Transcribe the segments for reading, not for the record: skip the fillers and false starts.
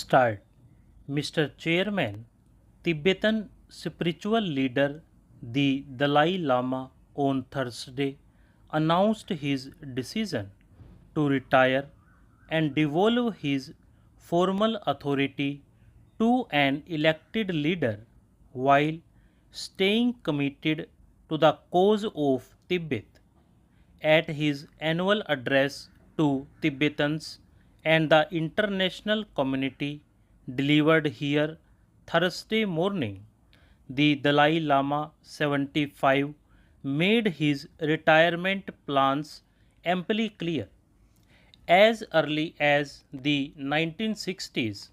Start. Mr. Chairman, Tibetan spiritual leader the Dalai Lama on Thursday announced his decision to retire and devolve his formal authority to an elected leader while staying committed to the cause of Tibet. At his annual address to Tibetans and the international community delivered here Thursday morning, the Dalai Lama 75 made his retirement plans amply clear. As early as the 1960s,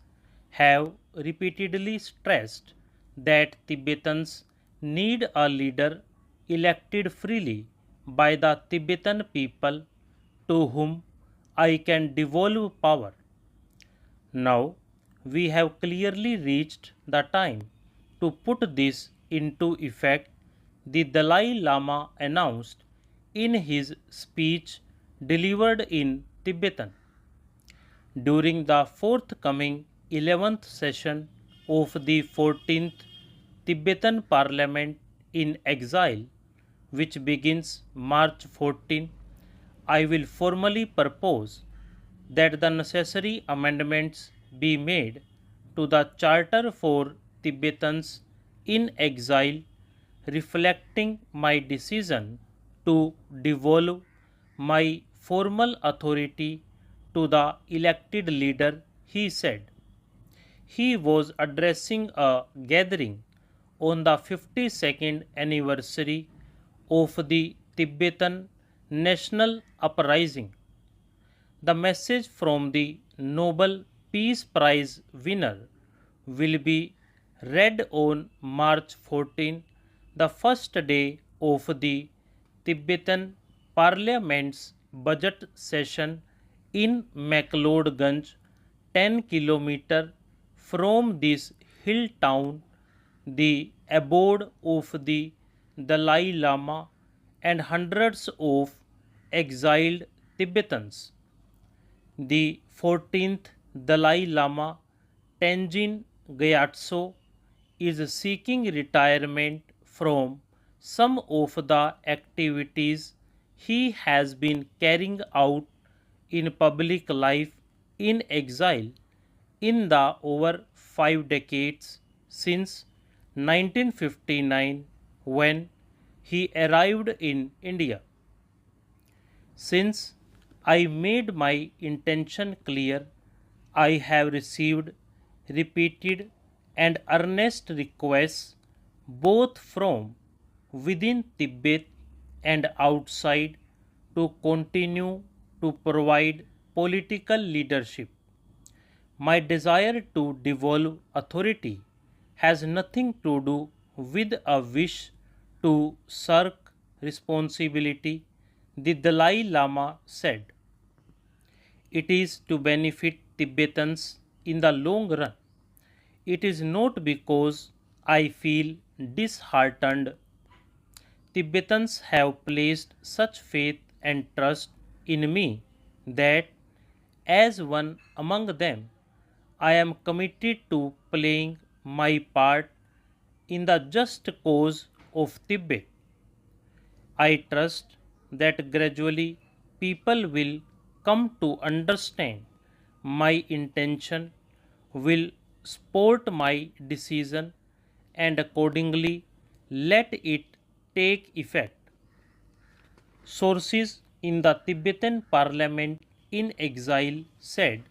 have repeatedly stressed that Tibetans need a leader elected freely by the Tibetan people to whom I can devolve power. Now we have clearly reached the time to put this into effect, the Dalai Lama announced in his speech delivered in Tibetan. During the forthcoming 11th session of the 14th Tibetan Parliament in Exile, which begins March 14, I will formally propose that the necessary amendments be made to the Charter for Tibetans in Exile, reflecting my decision to devolve my formal authority to the elected leader, he said. He was addressing a gathering on the 52nd anniversary of the Tibetan National Uprising. The message from the Nobel Peace Prize winner will be read on March 14, the first day of the Tibetan Parliament's budget session in McLeodganj, 10 km from this hill town, the abode of the Dalai Lama and hundreds of exiled Tibetans. The 14th Dalai Lama, Tenzin Gyatso, is seeking retirement from some of the activities he has been carrying out in public life in exile in the over 5 decades since 1959 when he arrived in India. Since I made my intention clear, I have received repeated and earnest requests both from within Tibet and outside to continue to provide political leadership. My desire to devolve authority has nothing to do with a wish to shirk responsibility, the Dalai Lama said. It is to benefit Tibetans in the long run. It is not because I feel disheartened. Tibetans have placed such faith and trust in me that, as one among them, I am committed to playing my part in the just cause of Tibet. I trust that gradually people will come to understand my intention, will support my decision, and accordingly let it take effect. Sources in the Tibetan parliament in exile said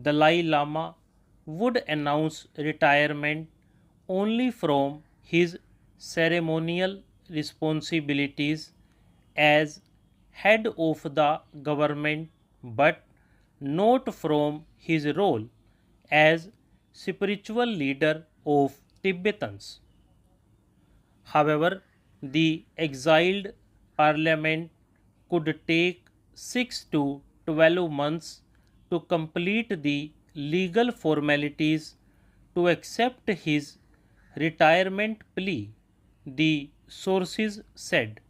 Dalai Lama would announce retirement only from his ceremonial responsibilities as head of the government but not from his role as spiritual leader of Tibetans. However, the exiled parliament could take 6 to 12 months to complete the legal formalities to accept his retirement plea, the sources said.